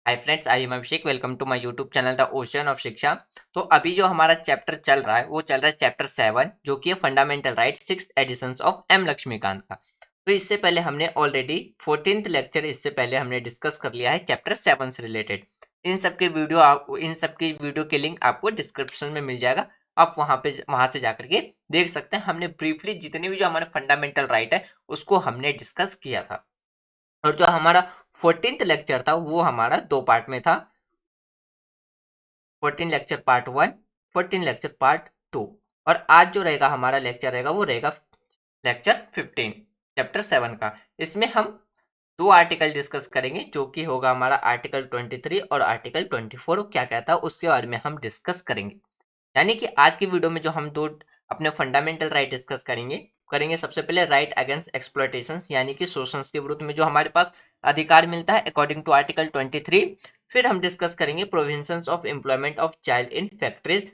Hi friends, I am Abhishek. Welcome to my YouTube channel the ocean of Shiksha. तो अभी जो हमारा चैप्टर चल रहा है वो चल रहा है चैप्टर 7, जो कि है fundamental right, 6th edition of M Laxmikanth का। तो इससे पहले हमने ऑलरेडी 14th लेक्चर इससे पहले हमने डिस्कस कर लिया है चैप्टर 7 से रिलेटेड। इन सब की वीडियो के लिंक आपको डिस्क्रिप्शन में मिल जाएगा। आप वहां से जाकर के देख सकते हैं। हमने ब्रीफली जितने भी जो हमारे फंडामेंटल राइट है उसको हमने डिस्कस किया था। और जो हमारा 14th लेक्चर था वो हमारा 2 पार्ट में था। 14 लेक्चर पार्ट 1, 14 लेक्चर पार्ट 2। और आज जो रहेगा हमारा लेक्चर रहेगा वो रहेगा लेक्चर 15 चैप्टर 7 का। इसमें हम 2 आर्टिकल डिस्कस करेंगे, जो कि होगा हमारा आर्टिकल 23 और आर्टिकल 24। क्या कहता है उसके बारे में हम डिस्कस करेंगे। यानी कि आज की वीडियो में जो हम 2 अपने फंडामेंटल राइट डिस्कस करेंगे सबसे पहले राइट अगेंस्ट एक्सप्लॉयटेशन, यानी कि शोषण के विरुद्ध में जो हमारे पास अधिकार मिलता है अकॉर्डिंग टू आर्टिकल 23। फिर हम डिस्कस करेंगे provisions of employment of child in factories,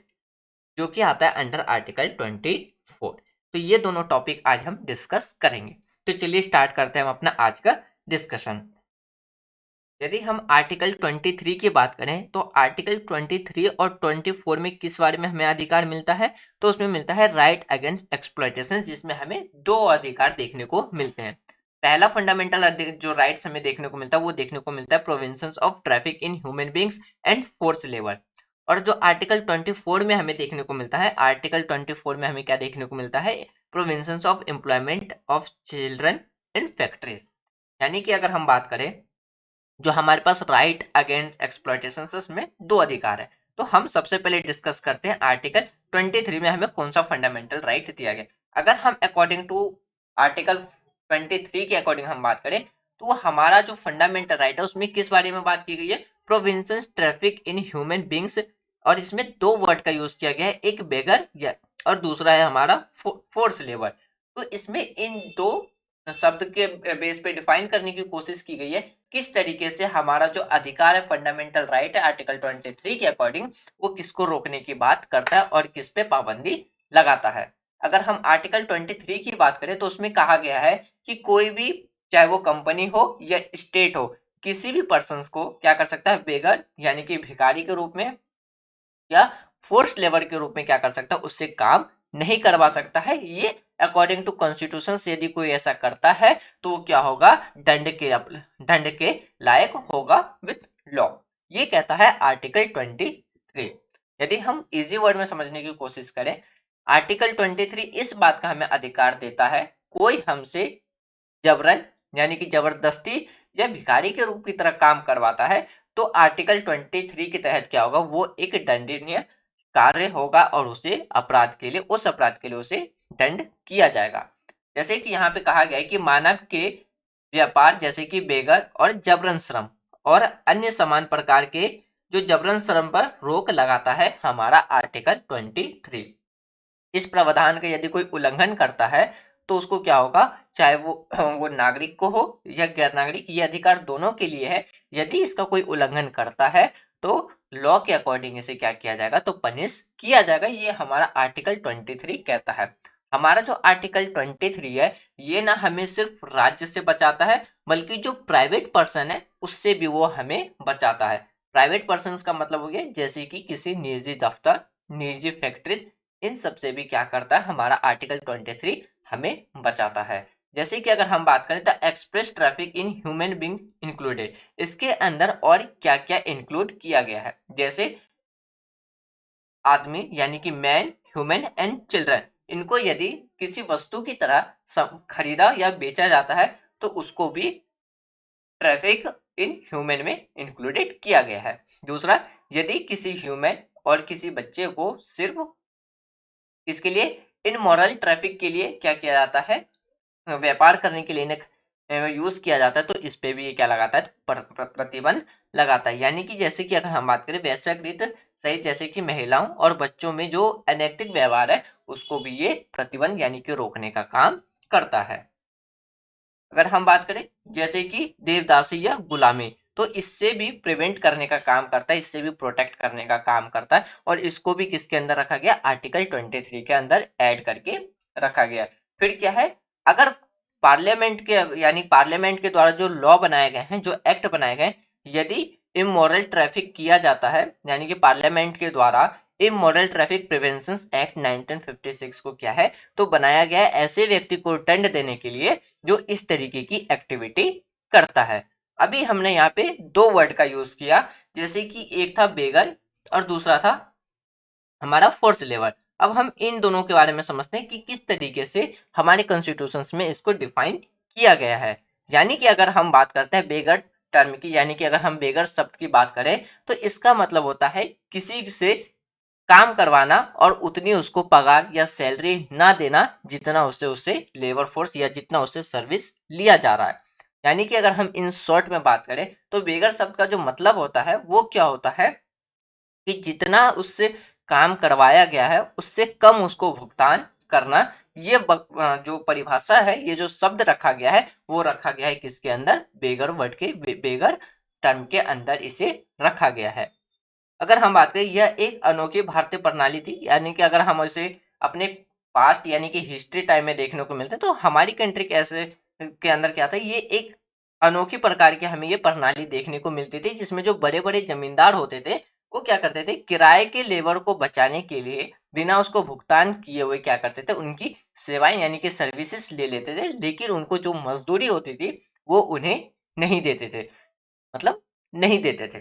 जो कि आता है अंडर आर्टिकल 24। तो ये दोनों टॉपिक आज हम डिस्कस करेंगे। तो चलिए स्टार्ट करते हैं हम अपना आज का डिस्कशन। यदि हम आर्टिकल 23 की बात करें तो आर्टिकल 23 और 24 में किस बारे में हमें अधिकार मिलता है, तो उसमें मिलता है राइट अगेंस्ट एक्सप्लॉयटेशन, जिसमें हमें 2 अधिकार देखने को मिलते हैं। पहला फंडामेंटल जो राइट्स हमें देखने को मिलता है वो देखने को मिलता है provision of traffic in human beings and force labour. और जो आर्टिकल 24 में हमें देखने को मिलता है, आर्टिकल 24 में हमें क्या देखने को मिलता है, provision of employment of children in factories. यानी कि अगर हम बात करें जो हमारे पास राइट अगेंस्ट एक्सप्लॉयटेशन में 2 अधिकार है, तो हम सबसे पहले डिस्कस करते हैं आर्टिकल 23 में हमें कौन सा फंडामेंटल राइट दिया गया। अगर हम अकॉर्डिंग टू आर्टिकल 23 के अकॉर्डिंग हम बात करें तो हमारा जो फंडामेंटल राइट है उसमें किस बारे में बात की गई है, provision traffic in human beings. और इसमें 2 वर्ड का यूज किया गया है, एक बेगर और दूसरा है हमारा फोर्स लेबर। तो इसमें इन 2 शब्द के बेस पे डिफाइन करने की कोशिश की गई है किस तरीके से हमारा जो अधिकार है फंडामेंटल राइट है आर्टिकल 23 के अकॉर्डिंग वो किसको रोकने की बात करता है और किस पे पाबंदी लगाता है। अगर हम आर्टिकल 23 की बात करें तो उसमें कहा गया है कि कोई भी, चाहे वो कंपनी हो या स्टेट हो, किसी भी पर्सन को क्या कर सकता है, बेगर यानी कि भिखारी के रूप में या फोर्स लेबर के रूप में क्या कर सकता है, उससे काम नहीं करवा सकता है। ये अकॉर्डिंग टू कॉन्स्टिट्यूशन से यदि कोई ऐसा करता है तो वो क्या होगा, दंड के लायक होगा विथ लॉ। ये कहता है आर्टिकल 23। यदि हम इजी वर्ड में समझने की कोशिश करें, आर्टिकल 23 इस बात का हमें अधिकार देता है कोई हमसे जबरन यानी कि जबरदस्ती या भिखारी के रूप की तरह काम करवाता है तो आर्टिकल 23 के तहत क्या होगा, वो एक दंडनीय कार्य होगा और उस अपराध के लिए उसे दंड किया जाएगा। जैसे कि यहाँ पे कहा गया है कि मानव के व्यापार जैसे कि बेगर और जबरन श्रम और अन्य समान प्रकार के जो जबरन श्रम पर रोक लगाता है हमारा आर्टिकल 23। इस प्रावधान का यदि कोई उल्लंघन करता है तो उसको क्या होगा, चाहे वो नागरिक को हो या गैर नागरिक, ये अधिकार दोनों के लिए है। यदि इसका कोई उल्लंघन करता है तो लॉ के अकॉर्डिंग इसे क्या किया जाएगा, तो पनिश किया जाएगा। ये हमारा आर्टिकल 23 कहता है। हमारा जो आर्टिकल 23 है ये ना हमें सिर्फ राज्य से बचाता है बल्कि जो प्राइवेट पर्सन है उससे भी वो हमें बचाता है। प्राइवेट पर्सन का मतलब हो गया जैसे कि किसी निजी दफ्तर, निजी फैक्ट्री, इन सब से भी क्या करता है हमारा आर्टिकल 23 हमें बचाता है। जैसे कि अगर हम बात करें तो express traffic in human being included, इसके अंदर और क्या क्या इंक्लूड किया गया है, जैसे आदमी यानी कि मैन, ह्यूमन एंड चिल्ड्रन, इनको यदि किसी वस्तु की तरह खरीदा या बेचा जाता है तो उसको भी ट्रैफिक इन ह्यूमन में इंक्लूडेड किया गया है। दूसरा, यदि किसी ह्यूमन और किसी बच्चे को सिर्फ इसके लिए इनमोरल ट्रैफिक के लिए क्या किया जाता है, व्यापार करने के लिए यूज किया जाता है, तो इस पे भी ये क्या लगाता है, प्रतिबंध लगाता है। यानी कि जैसे कि अगर हम बात करें वैश्यकृत सहित जैसे कि महिलाओं और बच्चों में जो अनैतिक व्यवहार है उसको भी ये प्रतिबंध यानी कि रोकने का काम करता है। अगर हम बात करें जैसे कि देवदासी या गुलामी, तो इससे भी प्रिवेंट करने का काम करता है, इससे भी प्रोटेक्ट करने का काम करता है। और इसको भी किसके अंदर रखा गया, आर्टिकल 23 के अंदर ऐड करके रखा गया। फिर क्या है, अगर पार्लियामेंट के द्वारा जो लॉ बनाए गए हैं, जो एक्ट बनाए गए, यदि इमोरल ट्रैफिक किया जाता है, यानी कि पार्लियामेंट के द्वारा इमोरल ट्रैफिक प्रिवेंशन एक्ट 1956 को क्या है तो बनाया गया है ऐसे व्यक्ति को दंड देने के लिए जो इस तरीके की एक्टिविटी करता है। अभी हमने यहाँ पे दो वर्ड का यूज किया, जैसे कि एक था बेगर और दूसरा था हमारा फोर्स लेबर। अब हम इन दोनों के बारे में समझते हैं कि किस तरीके से हमारे कॉन्स्टिट्यूशंस में इसको डिफाइन किया गया है। यानी कि अगर हम बात करते हैं बेगर टर्म की, यानी कि अगर हम बेगर शब्द की बात करें तो इसका मतलब होता है किसी से काम करवाना और उतनी उसको पगार या सैलरी ना देना जितना उससे लेबर फोर्स या जितना उससे सर्विस लिया जा रहा है। यानी कि अगर हम इन शॉर्ट में बात करें तो बेगर शब्द का जो मतलब होता है वो क्या होता है कि जितना उससे काम करवाया गया है उससे कम उसको भुगतान करना। ये जो परिभाषा है, ये जो शब्द रखा गया है वो रखा गया है किसके अंदर, बेगर वर्ड के बेगर टर्म के अंदर इसे रखा गया है। अगर हम बात करें यह एक अनोखी भारतीय प्रणाली थी, यानी कि अगर हम इसे अपने पास्ट यानी कि हिस्ट्री टाइम में देखने को मिलते हैं तो हमारी कंट्री के ऐसे के अंदर क्या था, ये एक अनोखी प्रकार की हमें ये प्रणाली देखने को मिलती थी जिसमें जो बड़े बड़े जमींदार होते थे वो क्या करते थे, किराए के लेबर को बचाने के लिए बिना उसको भुगतान किए हुए क्या करते थे, उनकी सेवाएं यानी कि सर्विसेज ले लेते थे, लेकिन उनको जो मजदूरी होती थी वो उन्हें नहीं देते थे, मतलब नहीं देते थे।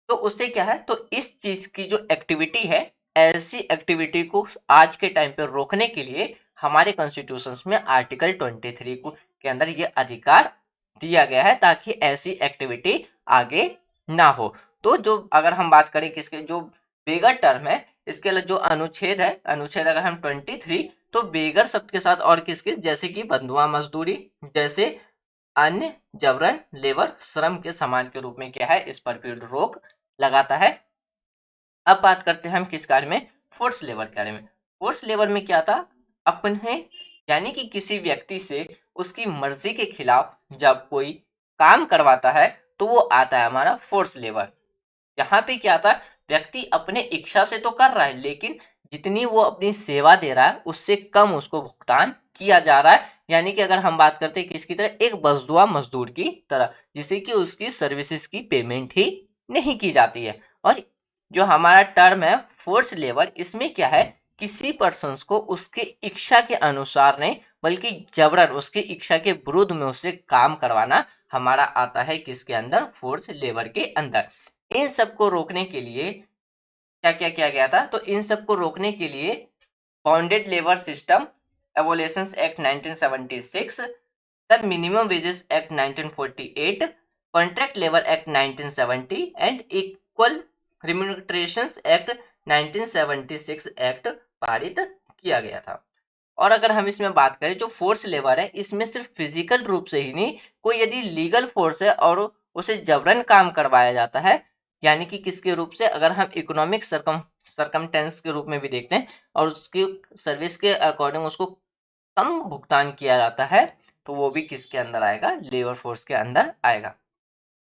तो उससे क्या है, तो इस चीज की जो एक्टिविटी है, ऐसी एक्टिविटी को आज के टाइम पे रोकने के लिए हमारे कॉन्स्टिट्यूशन में आर्टिकल 23 को के अंदर ये अधिकार दिया गया है ताकि ऐसी एक्टिविटी आगे ना हो। तो जो अगर हम बात करें किसके जो बेगर टर्म है, इसके लिए जो अनुच्छेद है, अनुच्छेद अगर हम 23 तो बेगर शब्द के साथ और किसके, जैसे कि बंधुआ मजदूरी जैसे अन्य जबरन लेबर श्रम के समान के रूप में क्या है इस पर भी रोक लगाता है। अब बात करते हैं हम किस कार्य में, फोर्स लेबर के बारे में। फोर्स लेबर में क्या था, अपने यानी कि किसी व्यक्ति से उसकी मर्जी के खिलाफ जब कोई काम करवाता है तो वो आता है हमारा फोर्स लेबर। यहाँ पे क्या था, व्यक्ति अपने इच्छा से तो कर रहा है लेकिन जितनी वो अपनी सेवा दे रहा है उससे कम उसको भुगतान किया जा रहा है। यानी कि अगर हम बात करते हैं किसकी तरह, एक मजदूर मजदूर की तरह, जिसे कि उसकी सर्विसेज की पेमेंट ही नहीं की जाती है। और जो हमारा टर्म है फोर्स लेबर, इसमें क्या है, किसी पर्सन को उसके इच्छा के अनुसार नहीं बल्कि जबरन उसकी इच्छा के विरुद्ध में उससे काम करवाना हमारा आता है किसके अंदर, फोर्स लेबर के अंदर। इन सबको रोकने के लिए क्या क्या किया गया था, तो इन सबको रोकने के लिए bounded labour system abolitions act 1976, the minimum wages act 1948, contract labour act 1970 and equal remunerations act 1976 act पारित किया गया था। और अगर हम इसमें बात करें जो फोर्स लेबर है, इसमें सिर्फ फिजिकल रूप से ही नहीं, कोई यदि लीगल फोर्स है और उसे जबरन काम करवाया जाता है, यानी कि किसके रूप से, अगर हम इकोनॉमिक सरकमटेंस के रूप में भी देखते हैं और उसकी सर्विस के अकॉर्डिंग उसको कम भुगतान किया जाता है, तो वो भी किसके अंदर आएगा, लेबर फोर्स के अंदर आएगा।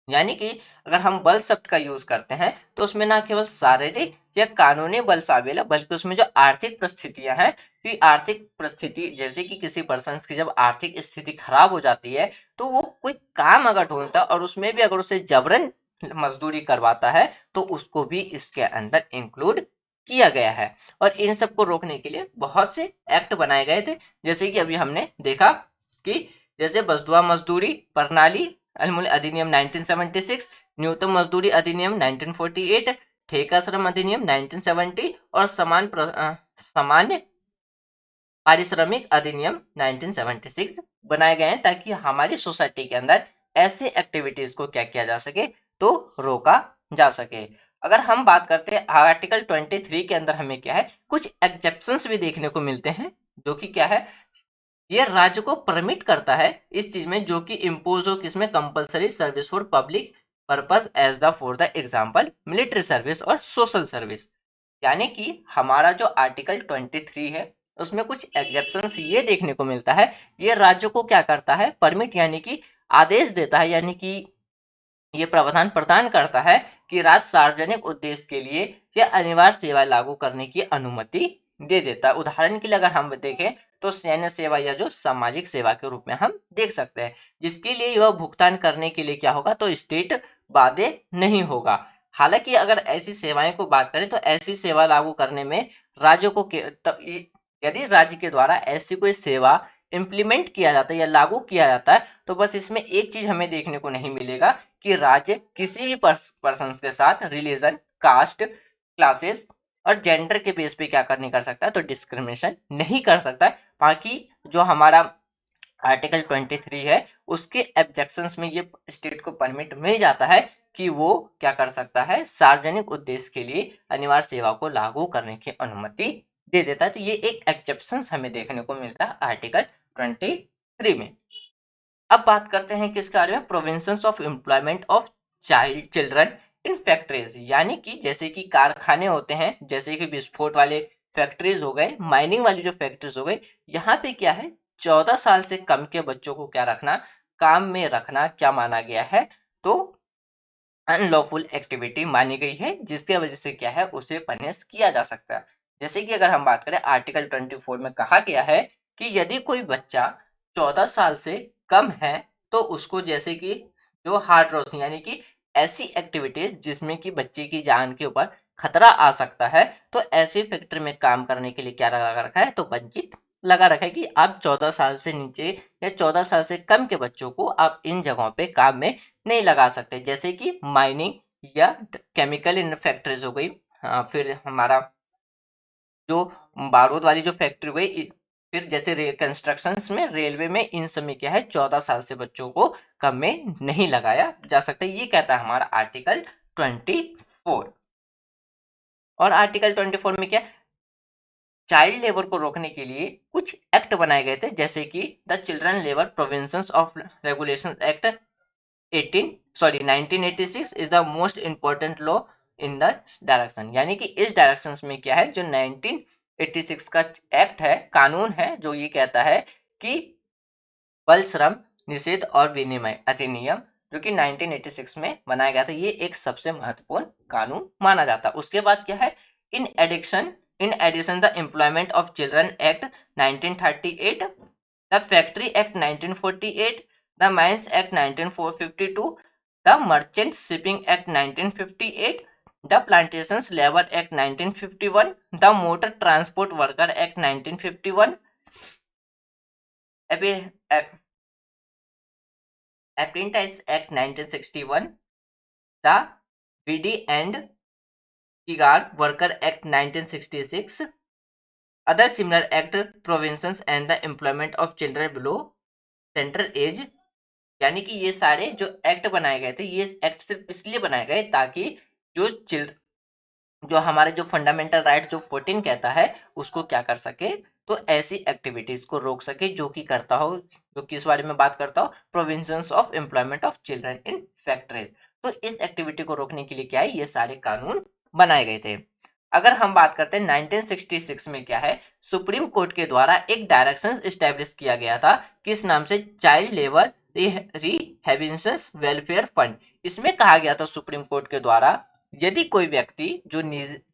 यानी कि अगर हम बल शब्द का यूज करते हैं तो उसमें ना केवल शारीरिक या कानूनी बल शामिल है बल्कि उसमें जो आर्थिक परिस्थितियां हैं, कि आर्थिक परिस्थिति जैसे कि किसी पर्सन की जब आर्थिक स्थिति खराब हो जाती है तो वो कोई काम अगर ढूंढता है और उसमें भी अगर उसे जबरन मजदूरी करवाता है तो उसको भी इसके अंदर इंक्लूड किया गया है। और इन सबको रोकने के लिए बहुत से एक्ट बनाए गए थे, जैसे कि अभी हमने देखा कि जैसे बंधुआ मजदूरी प्रणाली अधिनियम 1976, न्यूनतम मजदूरी अधिनियम 1948, ठेका श्रम अधिनियम 1970 और सामान्य पारिश्रमिक अधिनियम 1976 बनाए गए हैं ताकि हमारी सोसाइटी के अंदर ऐसी एक्टिविटीज को क्या किया जा सके, तो रोका जा सके। अगर हम बात करते हैं आर्टिकल 23 के अंदर हमें क्या है, कुछ एक्सेप्शंस भी देखने को मिलते हैं, जो कि क्या है, ये राज्य को परमिट करता है इस चीज में जो कि इम्पोज हो किसमें, compulsory service for public purpose as the for the example military service और सोशल सर्विस। यानी कि हमारा जो आर्टिकल 23 है उसमें कुछ एग्जेप्शंस ये देखने को मिलता है, ये राज्य को क्या करता है, परमिट यानी कि आदेश देता है, यानी कि ये प्रावधान प्रदान करता है कि राज्य सार्वजनिक उद्देश्य के लिए यह अनिवार्य सेवा लागू करने की अनुमति दे देता है। उदाहरण के लिए अगर हम देखें तो सैन्य सेवा या जो सामाजिक सेवा के रूप में हम देख सकते हैं, जिसके लिए यह भुगतान करने के लिए क्या होगा, तो स्टेट बाध्य नहीं होगा। हालांकि अगर ऐसी सेवाएं को बात करें तो ऐसी सेवा लागू करने में राज्यों को यदि राज्य के द्वारा ऐसी कोई सेवा इम्प्लीमेंट किया जाता है या लागू किया जाता है तो बस इसमें एक चीज हमें देखने को नहीं मिलेगा कि राज्य किसी भी पर्सन के साथ रिलीजन, कास्ट, क्लासेस और जेंडर के बेस पे क्या नहीं कर सकता है, तो डिस्क्रिमिनेशन नहीं कर सकता है। बाकी जो हमारा आर्टिकल 23 है उसके ऑब्जेक्शंस में ये स्टेट को परमिट मिल जाता है कि वो क्या कर सकता है, सार्वजनिक उद्देश्य के लिए अनिवार्य सेवा को लागू करने की अनुमति दे देता है। तो ये एक एक्सेप्शन हमें देखने को मिलता है आर्टिकल 23 में। अब बात करते हैं किसके बारे में, provisions of employment of child children in factories, यानी कि जैसे कि कारखाने होते हैं, जैसे कि विस्फोट वाले फैक्ट्रीज हो गए, माइनिंग वाली जो फैक्ट्रीज हो गई, यहाँ पे क्या है 14 साल से कम के बच्चों को क्या रखना, काम में रखना क्या माना गया है, तो अनलॉफुल एक्टिविटी मानी गई है, जिसकी वजह से क्या है उसे पनिश किया जा सकता है। जैसे कि अगर हम बात करें आर्टिकल 24 में कहा गया है कि यदि कोई बच्चा 14 साल से कम है तो उसको जैसे कि जो हार्ड रोशनी यानी कि ऐसी एक्टिविटीज जिसमें कि बच्चे की जान के ऊपर खतरा आ सकता है, तो ऐसी फैक्ट्री में काम करने के लिए क्या लगा रखा है, तो वंचित लगा रखा है कि आप 14 साल से नीचे या 14 साल से कम के बच्चों को आप इन जगहों पे काम में नहीं लगा सकते, जैसे कि माइनिंग या केमिकल इन फैक्ट्रीज हो गई। फिर हमारा जो बारूद वाली जो फैक्ट्री हो गई, फिर जैसे रेल कंस्ट्रक्शन में, रेलवे में, इन सब में क्या है 14 साल से बच्चों को कम में नहीं लगाया जा सकता, ये कहता है हमारा आर्टिकल 24। और आर्टिकल 24 में क्या, चाइल्ड लेबर को रोकने के लिए कुछ एक्ट बनाए गए थे, जैसे कि the children labour provisions of regulation act 1986 is the most important law in the direction, यानी कि इस डायरेक्शन में क्या है, जो 1986 का एक्ट है, कानून है, जो ये कहता है कि बाल श्रम निषेध और विनिमय अधिनियम, जो कि 1986 में बनाया गया था, ये एक सबसे महत्वपूर्ण कानून माना जाता है। उसके बाद क्या है, in addition the employment of children act 1938, the factory act 1948, the mines act 1952, the merchant shipping act 1958, the plantations labour act 1951, the motor transport worker act 1951, Apprentice Act 1961, the BD and Kigar Worker Act 1966, other similar act provisions and the employment of children below tender age, यानी कि ये सारे जो act बनाए गए थे, ये act सिर्फ इसलिए बनाए गए ताकि जो जो हमारे जो फंडामेंटल राइट जो 14 कहता है उसको क्या कर सके, तो ऐसी एक्टिविटीज को रोक सके जो कि करता हो, जो किस बारे में बात करता हो, provisions of employment of children in factories. तो इस एक्टिविटी को रोकने के लिए क्या है, ये सारे कानून बनाए गए थे। अगर हम बात करते हैं 1966 में क्या है, सुप्रीम कोर्ट के द्वारा एक डायरेक्शन स्टैब्लिश किया गया था, किस नाम से, child labour rehabilitation welfare fund. इसमें कहा गया था सुप्रीम कोर्ट के द्वारा, यदि कोई व्यक्ति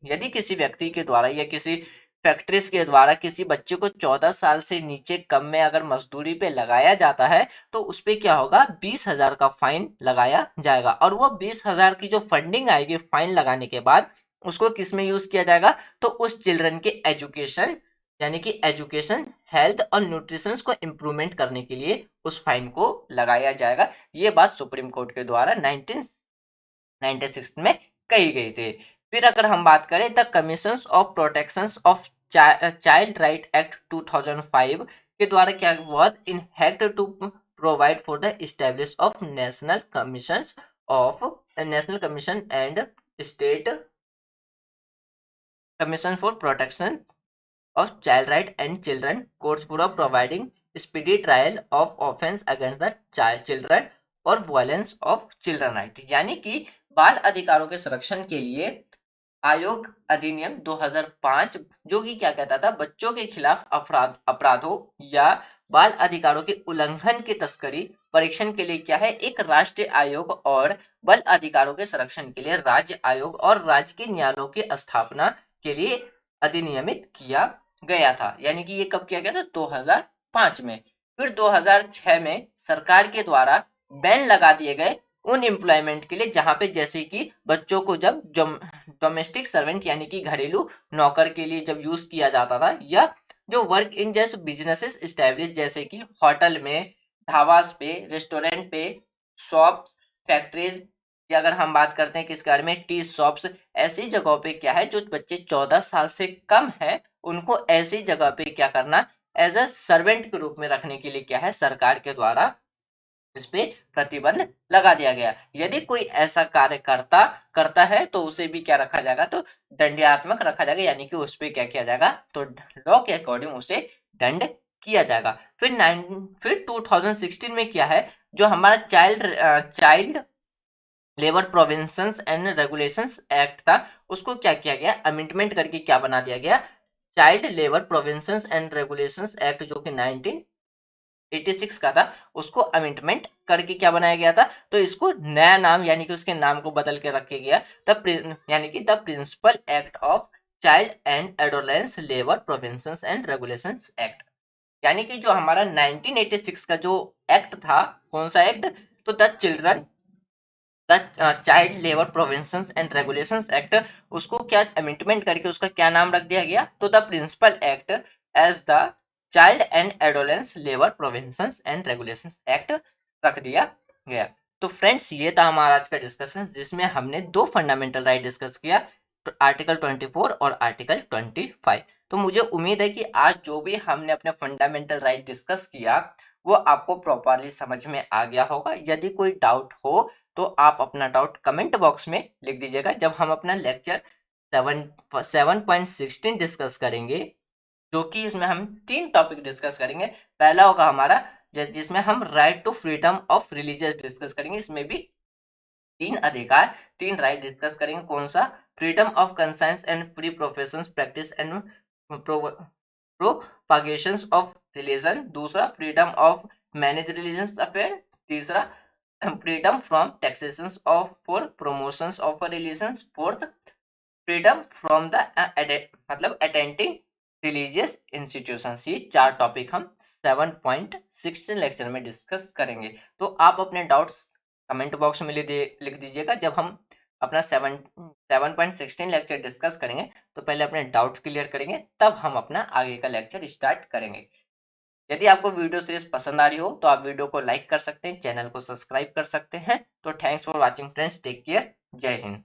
यदि किसी व्यक्ति के द्वारा या किसी फैक्ट्रीज के द्वारा किसी बच्चे को 14 साल से नीचे कम में अगर मजदूरी पे लगाया जाता है तो उस पे क्या होगा, 20,000 का फाइन लगाया जाएगा, और वो 20,000 की जो फंडिंग आएगी फाइन लगाने के बाद उसको किस में यूज किया जाएगा, तो उस चिल्ड्रन के एजुकेशन, यानी कि एजुकेशन, हेल्थ और न्यूट्रिशन को इम्प्रूवमेंट करने के लिए उस फाइन को लगाया जाएगा। ये बात सुप्रीम कोर्ट के द्वारा 1996 में कही गई थी। फिर अगर हम बात करें the commission of protection of child right act 2005 के द्वारा क्या was enact to provide for the establish of national commission and state commission for protection of child right and children courts for providing speedy trial of offence against the children और violence of children right, यानी कि बाल अधिकारों के संरक्षण के लिए आयोग अधिनियम 2005, जो कि क्या कहता था, बच्चों के खिलाफ अपराधों या बाल अधिकारों के उल्लंघन की तस्करी परीक्षण के लिए क्या है, एक राष्ट्रीय आयोग और बाल अधिकारों के संरक्षण के लिए राज्य आयोग और राज्य के न्यायालयों की स्थापना के लिए अधिनियमित किया गया था। यानी कि ये कब किया गया था, 2005 में। फिर 2006 में सरकार के द्वारा बैन लगा दिए गए उन एम्प्लॉयमेंट के लिए जहां पे जैसे कि बच्चों को जब डोमेस्टिक सर्वेंट यानी कि घरेलू नौकर के लिए जब यूज किया जाता था, या जो वर्क इन जैसे बिजनेसेस इस्टेब्लिश जैसे कि होटल में, ढाबास पे, रेस्टोरेंट पे, शॉप्स, फैक्ट्रीज, या अगर हम बात करते हैं किस बारे में, टी शॉप्स, ऐसी जगहों पे क्या है जो बच्चे 14 साल से कम है उनको ऐसी जगह पे क्या करना, एज अ सर्वेंट के रूप में रखने के लिए क्या है सरकार के द्वारा इस पे प्रतिबंध लगा दिया गया। यदि कोई ऐसा कार्य करता है तो उसे भी क्या रखा जाएगा, तो दंडात्मक रखा जाएगा, यानी कि उस पे क्या किया जाएगा, तो लॉ के अकॉर्डिंग उसे दंड किया जाएगा। फिर 2016 में क्या है, जो हमारा child labour provisions and regulations act था, उसको क्या किया गया, अमेंडमेंट करके क्या बना दिया गया, child labour provisions and regulations act, जो कि 1986 का था, उसको अमेंडमेंट करके क्या बनाया गया था, तो इसको नया नाम यानी कि उसके नाम को बदल के रखा गया यानी कि the principal act of child and adolescence labour provisions and regulations act. यानी कि जो हमारा 1986 का जो एक्ट था, कौन सा एक्ट, तो the child labour provisions and regulations act, उसको क्या अमेंडमेंट करके उसका क्या नाम रख दिया गया, तो the principal act as the child and adolescence labour provisions and regulations act रख दिया गया। तो फ्रेंड्स, ये था हमारा आज का डिस्कशन, जिसमें हमने दो फंडामेंटल राइट डिस्कस किया, आर्टिकल 24 और आर्टिकल 25। तो मुझे उम्मीद है कि आज जो भी हमने अपने फंडामेंटल राइट डिस्कस किया वो आपको प्रॉपरली समझ में आ गया होगा। यदि कोई डाउट हो तो आप अपना डाउट कमेंट बॉक्स में लिख दीजिएगा। जब हम अपना लेक्चर 7.16 डिस्कस करेंगे, जो कि इसमें हम 3 टॉपिक डिस्कस करेंगे। पहला होगा हमारा जिसमें हम right to freedom of religious discuss करेंगे। इसमें भी 3 अधिकार, 3 राइट डिस्कस करेंगे। कौन सा, freedom of conscience and free profession practice and propagation of religion. दूसरा, freedom of manage religious affair. तीसरा, freedom from taxation of for promotion of religion. Fourth, freedom from the मतलब अटेंडिंग रिलीजियस इंस्टीट्यूशंस। ये 4 topic हम 7.16 lecture में discuss करेंगे। तो आप अपने डाउट्स कमेंट बॉक्स में लिख दीजिएगा। जब हम अपना 7.16 लेक्चर डिस्कस करेंगे तो पहले अपने डाउट्स क्लियर करेंगे, तब हम अपना आगे का लेक्चर स्टार्ट करेंगे। यदि आपको वीडियो सीरीज पसंद आ रही हो तो आप वीडियो को लाइक कर सकते हैं, चैनल को सब्सक्राइब कर सकते हैं। तो thanks for watching friends, take care, जय हिंद।